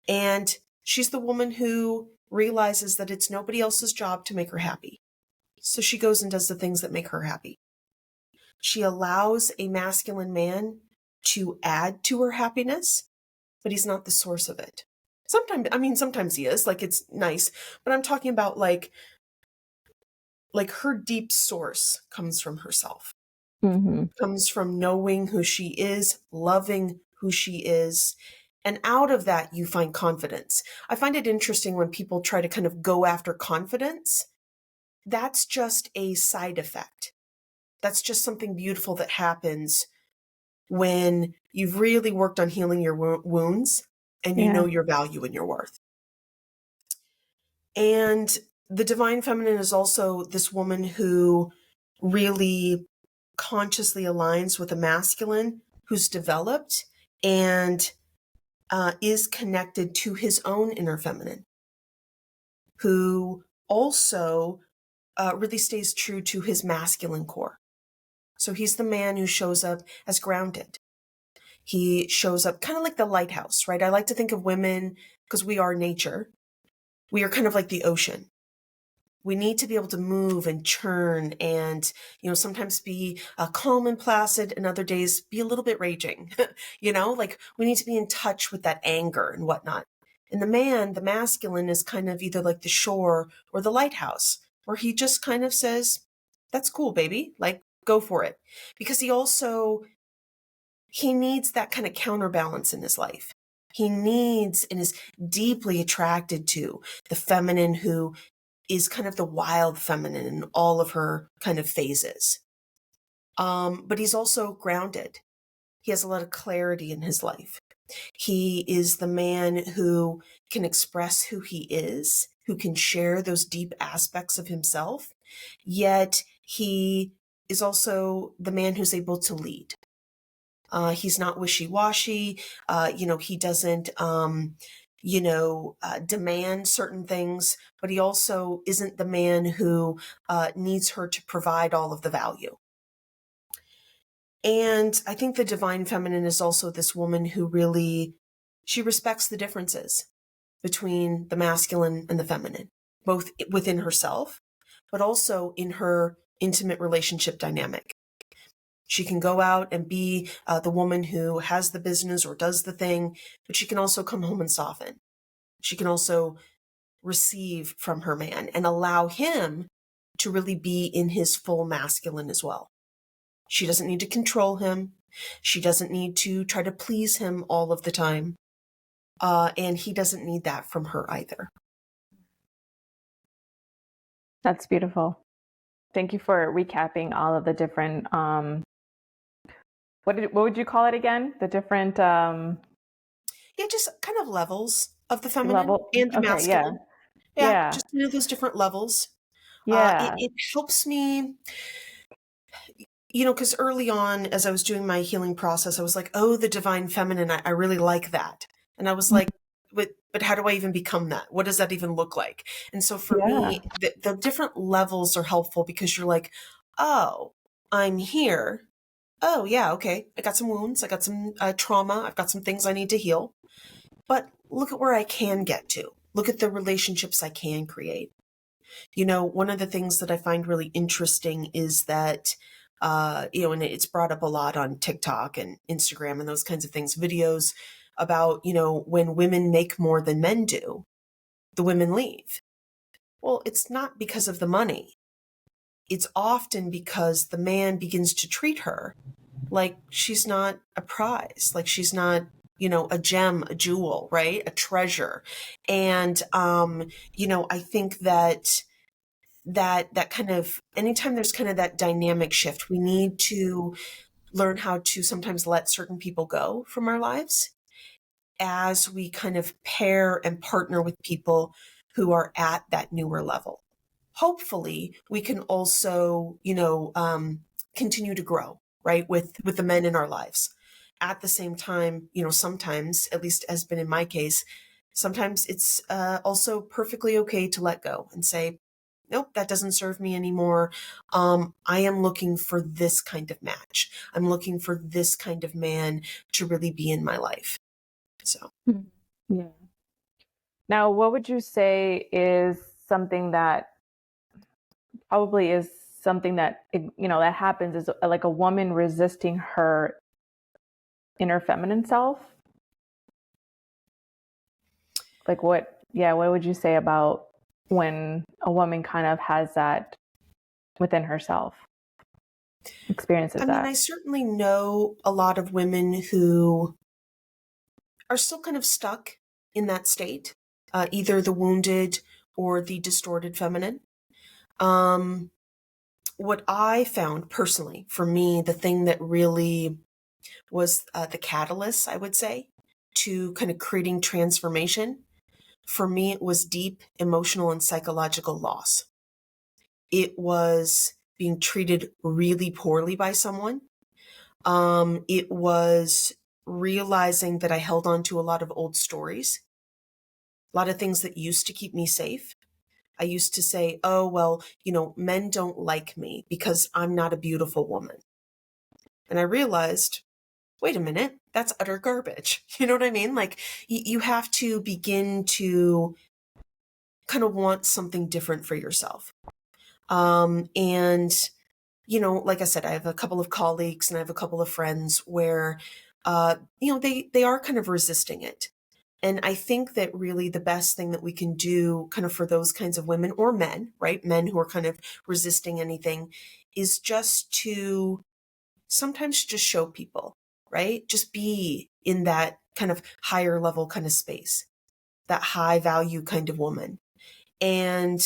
And she's the woman who realizes that it's nobody else's job to make her happy. So she goes and does the things that make her happy. She allows a masculine man to add to her happiness, but he's not the source of it. Sometimes he is, like it's nice, but I'm talking about like her deep source comes from herself, Mhm. comes from knowing who she is, loving who she is. And out of that, you find confidence. I find it interesting when people try to kind of go after confidence. That's just a side effect. That's just something beautiful that happens when you've really worked on healing your wounds and you Yeah. know your value and your worth. And the divine feminine is also this woman who really consciously aligns with a masculine who's developed and is connected to his own inner feminine, who also really stays true to his masculine core. So he's the man who shows up as grounded. He shows up kind of like the lighthouse, right? I like to think of women, because we are nature, we are kind of like the ocean. We need to be able to move and churn and, sometimes be calm and placid, and other days be a little bit raging. Like we need to be in touch with that anger and whatnot. And the masculine, is kind of either like the shore or the lighthouse, where he just kind of says, that's cool, baby. Like, go for it. Because he needs that kind of counterbalance in his life. He needs and is deeply attracted to the feminine who is kind of the wild feminine in all of her kind of phases. But he's also grounded. He has a lot of clarity in his life. He is the man who can express who he is, who can share those deep aspects of himself, yet he is also the man who's able to lead. He's not wishy-washy. He doesn't, demand certain things, but he also isn't the man who needs her to provide all of the value. And I think the divine feminine is also this woman who she respects the differences between the masculine and the feminine, both within herself, but also in her intimate relationship dynamic. She can go out and be the woman who has the business or does the thing, but she can also come home and soften. She can also receive from her man and allow him to really be in his full masculine as well. She doesn't need to control him. She doesn't need to try to please him all of the time. And he doesn't need that from her either. That's beautiful. Thank you for recapping all of the different what would you call it again? The different Yeah, just kind of levels of the feminine level. and the Okay, yeah. masculine. Yeah, Yeah. just those different levels. Yeah. It helps me, because early on, as I was doing my healing process, I was like, oh, the divine feminine, I really like that. And I was like, but how do I even become that? What does that even look like? And so for Yeah. me, the different levels are helpful because you're like, oh, I'm here. Oh, yeah, okay. I got some wounds. I got some trauma. I've got some things I need to heal. But look at where I can get to. Look at the relationships I can create. One of the things that I find really interesting is that, and it's brought up a lot on TikTok and Instagram and those kinds of things, videos about, when women make more than men do, the women leave. Well, it's not because of the money. It's often because the man begins to treat her like she's not a prize, like she's not, a gem, a jewel, right? A treasure. And, I think that kind of, anytime there's kind of that dynamic shift, we need to learn how to sometimes let certain people go from our lives as we kind of pair and partner with people who are at that newer level. Hopefully we can also, continue to grow, right, with the men in our lives. At the same time, sometimes, at least has been in my case, sometimes it's also perfectly okay to let go and say, nope, that doesn't serve me anymore. I am looking for this kind of match. I'm looking for this kind of man to really be in my life. So, Yeah. Now, what would you say is something that probably is something that, that happens is like a woman resisting her inner feminine self? Like what would you say about when a woman kind of has that within herself, experiences I mean, that? I certainly know a lot of women who are still kind of stuck in that state, either the wounded or the distorted feminine. What I found personally, for me, the thing that really was the catalyst, I would say, to kind of creating transformation, for me, it was deep emotional and psychological loss. It was being treated really poorly by someone. It was realizing that I held on to a lot of old stories, a lot of things that used to keep me safe. I used to say, oh, well, men don't like me because I'm not a beautiful woman. And I realized, wait a minute, that's utter garbage. You know what I mean? Like you have to begin to kind of want something different for yourself. And, like I said, I have a couple of colleagues and I have a couple of friends where, they are kind of resisting it. And I think that really the best thing that we can do kind of for those kinds of women or men, right? Men who are kind of resisting anything is just to sometimes just show people, right? Just be in that kind of higher level kind of space, that high value kind of woman. And,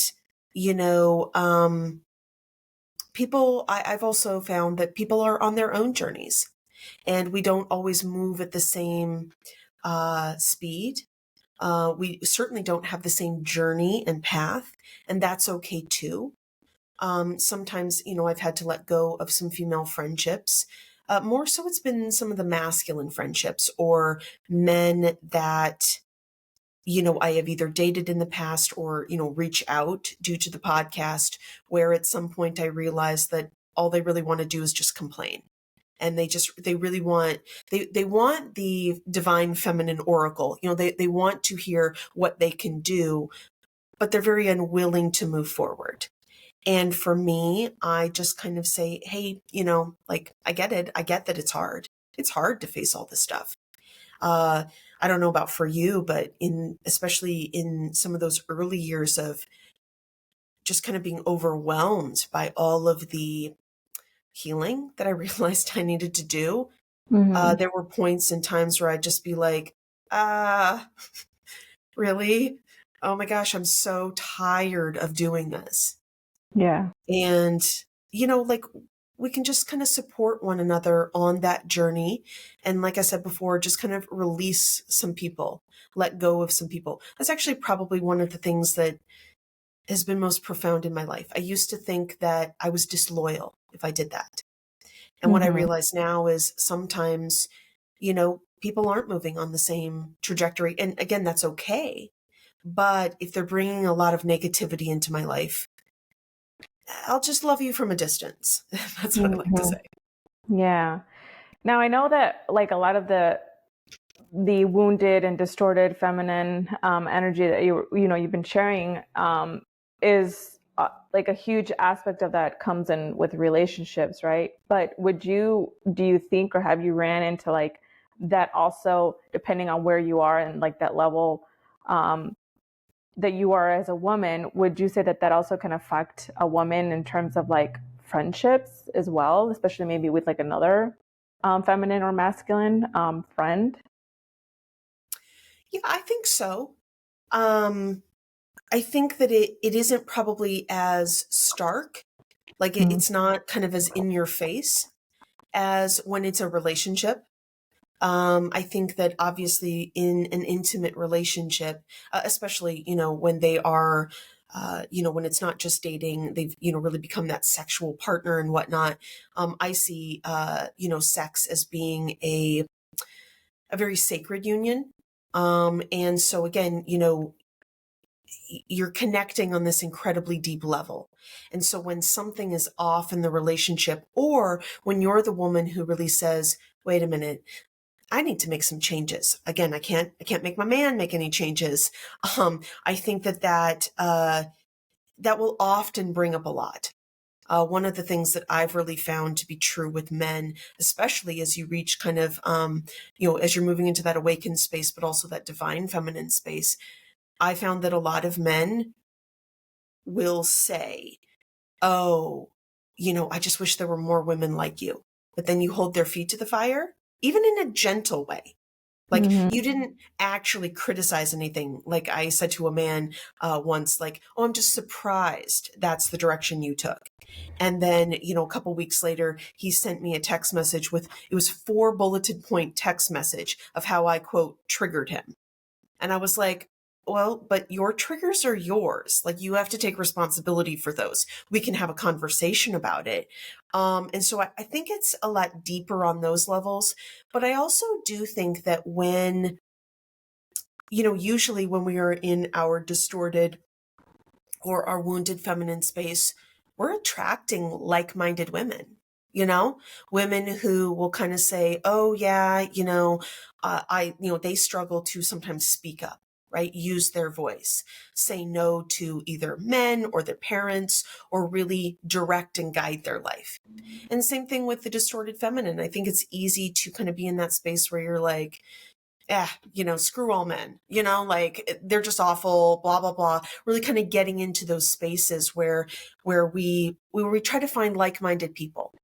you know, I've also found that people are on their own journeys and we don't always move at the same speed. We certainly don't have the same journey and path, and that's okay too. Sometimes, I've had to let go of some female friendships. More so, it's been some of the masculine friendships or men that, I have either dated in the past or, reach out due to the podcast, where at some point I realized that all they really want to do is just complain. And they really want, they want the divine feminine oracle. They want to hear what they can do, but they're very unwilling to move forward. And for me, I just kind of say, hey, like, I get it. I get that it's hard. It's hard to face all this stuff. I don't know about for you, but especially in some of those early years of just kind of being overwhelmed by all of the healing that I realized I needed to do, Mm-hmm. there were points and times where I'd just be like, ah, really? Oh my gosh, I'm so tired of doing this. Yeah. And, like we can just kind of support one another on that journey. And like I said before, just kind of release some people, let go of some people. That's actually probably one of the things that has been most profound in my life. I used to think that I was disloyal if I did that. And what I Mm-hmm. realize now is sometimes, people aren't moving on the same trajectory. And again, that's okay. But if they're bringing a lot of negativity into my life, I'll just love you from a distance. That's what I like to Mm-hmm. say. Yeah. Now I know that like a lot of the wounded and distorted feminine energy that you've been sharing is like a huge aspect of that comes in with relationships, right? But do you think, or have you ran into like that also, depending on where you are and like that level, that you are as a woman, would you say that that also can affect a woman in terms of like friendships as well, especially maybe with like another feminine or masculine friend? Yeah, I think so. Um, I think that it isn't probably as stark, like Mm-hmm. it's not kind of as in your face as when it's a relationship. I think that obviously in an intimate relationship, especially, when they are, when it's not just dating, they've, really become that sexual partner and whatnot. I see, sex as being a very sacred union. And so again, you're connecting on this incredibly deep level. And so when something is off in the relationship, or when you're the woman who really says, wait a minute, I need to make some changes. Again, I can't make my man make any changes. I think that will often bring up a lot. One of the things that I've really found to be true with men, especially as you reach kind of, as you're moving into that awakened space, but also that divine feminine space, I found that a lot of men will say, oh, I just wish there were more women like you. But then you hold their feet to the fire, even in a gentle way. Like Mm-hmm. you didn't actually criticize anything. Like I said to a man once, like, oh, I'm just surprised that's the direction you took. And then, a couple weeks later, he sent me a text message it was 4 bulleted point text message of how I, quote, triggered him. And I was like, well, but your triggers are yours. Like you have to take responsibility for those. We can have a conversation about it. And so I think it's a lot deeper on those levels. But I also do think that usually when we are in our distorted or our wounded feminine space, we're attracting like-minded women, women who will kind of say, oh yeah, they struggle to sometimes speak up, right? Use their voice, say no to either men or their parents, or really direct and guide their life. And same thing with the distorted feminine. I think it's easy to kind of be in that space where you're like, screw all men, like they're just awful, blah, blah, blah. Really kind of getting into those spaces where we try to find like-minded people.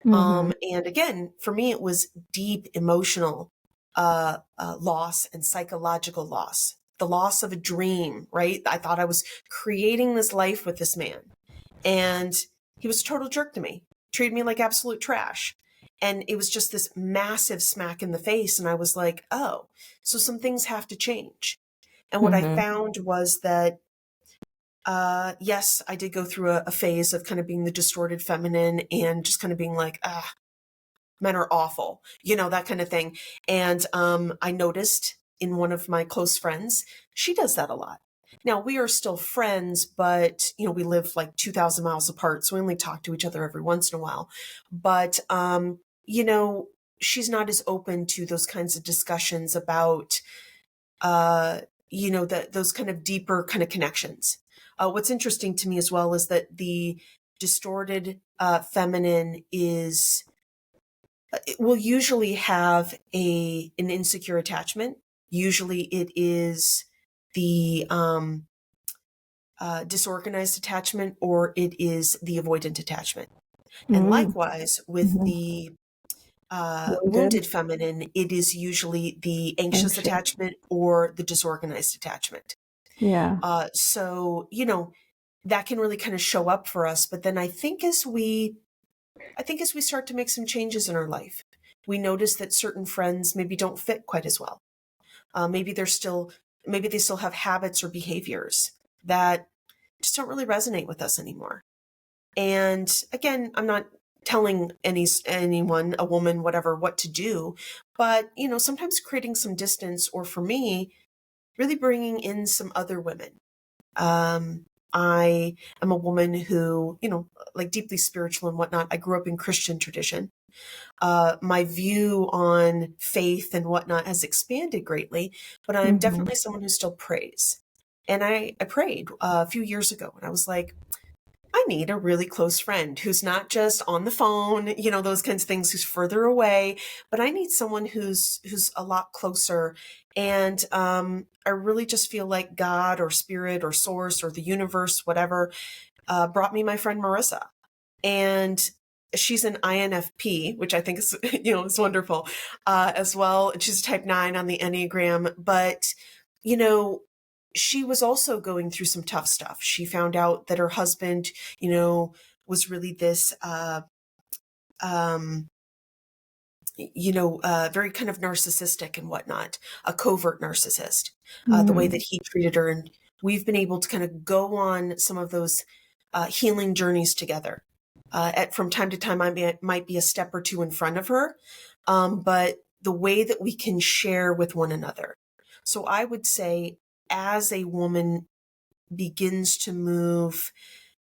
Mm-hmm. And again, for me, it was deep emotional loss and psychological loss, the loss of a dream, right? I thought I was creating this life with this man, and he was a total jerk to me, treated me like absolute trash. And it was just this massive smack in the face. And I was like, oh, so some things have to change. And what I Mm-hmm. found was that, yes, I did go through a phase of kind of being the distorted feminine and just kind of being like, men are awful, that kind of thing. And I noticed in one of my close friends, she does that a lot. Now we are still friends, but we live like 2,000 miles apart, so we only talk to each other every once in a while. But she's not as open to those kinds of discussions about those kind of deeper kind of connections. What's interesting to me as well is that the distorted feminine will usually have an insecure attachment. Usually it is the disorganized attachment, or it is the avoidant attachment. And Mm-hmm. likewise with Mm-hmm. the Wounded, wounded feminine, it is usually the anxious anxious. attachment or the disorganized attachment. Yeah. So that can really kind of show up for us. But then I think as we start to make some changes in our life, we notice that certain friends maybe don't fit quite as well. Maybe they still have habits or behaviors that just don't really resonate with us anymore. And again, I'm not telling anyone, a woman, whatever, what to do, but sometimes creating some distance, or for me, really bringing in some other women. I am a woman who, like deeply spiritual and whatnot. I grew up in Christian tradition. My view on faith and whatnot has expanded greatly, but I'm Mm-hmm. definitely someone who still prays. And I prayed a few years ago, and I was like, I need a really close friend who's not just on the phone, those kinds of things, who's further away, but I need someone who's a lot closer. And I really just feel like God or spirit or source or the universe, whatever, brought me my friend Marissa. And she's an INFP, which I think is, is wonderful as well. And she's a type 9 on the enneagram. But, you know, she was also going through some tough stuff. She found out that her husband, was really this, um, very kind of narcissistic and whatnot, a covert narcissist, the way Mm, that he treated her. And we've been able to kind of go on some of those healing journeys together. From time to time, I might be a step or two in front of her, but the way that we can share with one another. So I would say, as a woman begins to move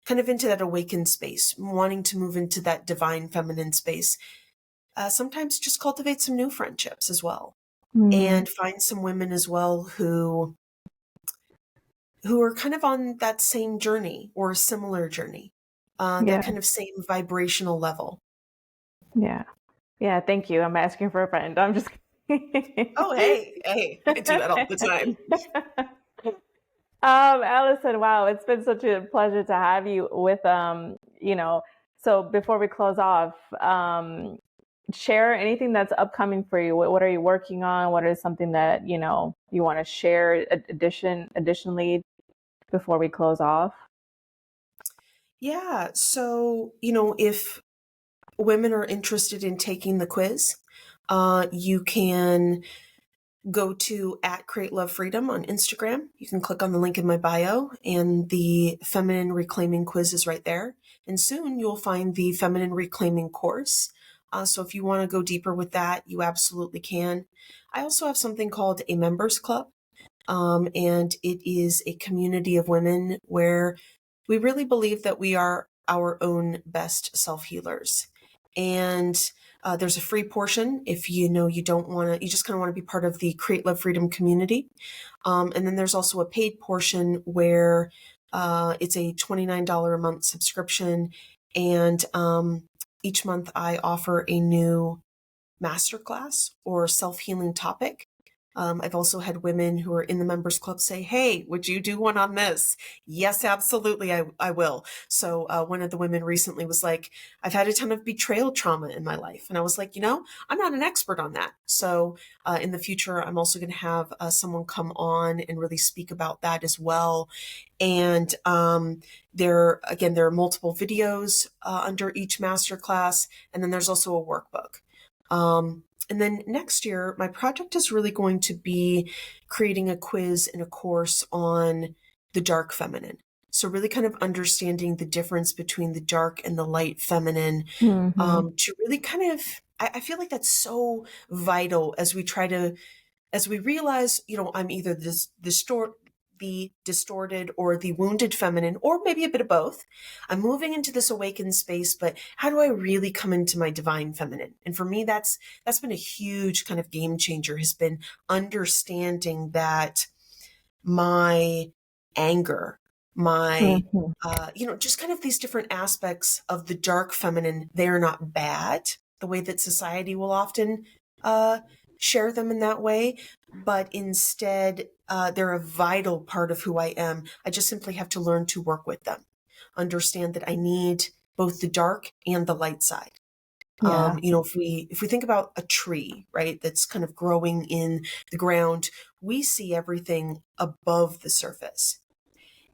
kind of into that awakened space, wanting to move into that divine feminine space, sometimes just cultivate some new friendships as well, mm, and find some women as well who are kind of on that same journey or a similar journey, that yeah, kind of same vibrational level. yeah, yeah. Thank you. I'm asking for a friend. I'm just kidding. Oh, hey, I do that all the time. Allison, wow, it's been such a pleasure to have you with so before we close off, share anything that's upcoming for you. What are you working on? What is something that, you want to share additionally before we close off? Yeah, so, if women are interested in taking the quiz, you can go to at Create Love Freedom on Instagram. You can click on the link in my bio, and the Feminine Reclaiming quiz is right there. And soon you'll find the Feminine Reclaiming course. So if you want to go deeper with that, you absolutely can. I also have something called a members club, and it is a community of women where we really believe that we are our own best self healers. And there's a free portion if you don't want to, you just kind of want to be part of the Create Love Freedom community. And then there's also a paid portion where it's a $29 a month subscription. And each month I offer a new masterclass or self healing topic. I've also had women who are in the members club say, "Hey, would you do one on this?" Yes, absolutely, I will. So one of the women recently was like, "I've had a ton of betrayal trauma in my life." And I was like, I'm not an expert on that. So in the future, I'm also going to have someone come on and really speak about that as well. And there are multiple videos under each masterclass. And then there's also a workbook. And then next year, my project is really going to be creating a quiz and a course on the dark feminine. So really kind of understanding the difference between the dark and the light feminine, Hmm. to really kind of, I feel like that's so vital as we realize, I'm either the distorted or the wounded feminine, or maybe a bit of both. I'm moving into this awakened space, but how do I really come into my divine feminine? And for me, that's been a huge kind of game changer, has been understanding that my anger, my Hmm. just kind of these different aspects of the dark feminine, they're not bad the way that society will often uh, share them in that way, but instead they're a vital part of who I am. I just simply have to learn to work with them, understand that I need both the dark and the light side. Yeah. If we think about a tree, right, that's kind of growing in the ground, we see everything above the surface.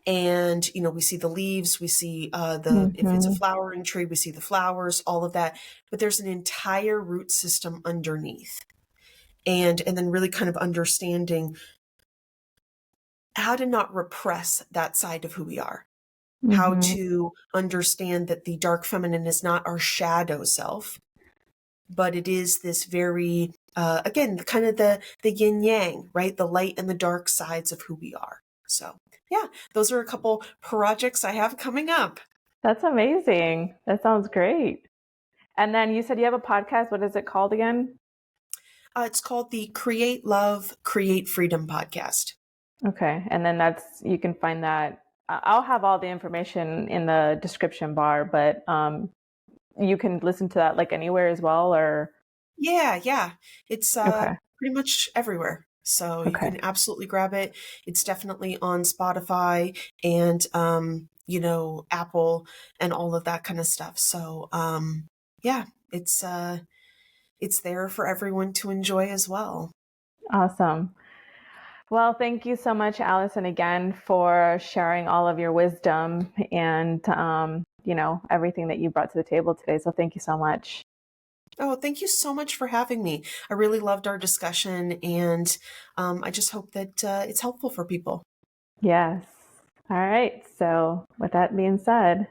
And we see the leaves, we see the if it's a Hmm. flowering tree, we see the flowers, all of that. But there's an entire root system underneath, and then really kind of understanding how to not repress that side of who we are, how Hmm. to understand that the dark feminine is not our shadow self, but it is this very again, kind of the yin yang, right, the light and the dark sides of who we are. So yeah, those are a couple projects I have coming up. That's amazing. That sounds great. And then you said you have a podcast. What is it called again? It's called the Create Love, Create Freedom podcast. Okay. And then you can find that I'll have all the information in the description bar, but you can listen to that like anywhere as well, or Yeah. It's okay, pretty much everywhere. So you okay, can absolutely grab it. It's definitely on Spotify and Apple and all of that kind of stuff. So yeah, it's there for everyone to enjoy as well. awesome. Well, thank you so much, Allison, again for sharing all of your wisdom and everything that you brought to the table today. So thank you so much. Oh, thank you so much for having me. I really loved our discussion, and I just hope that it's helpful for people. Yes. All right. So with that being said,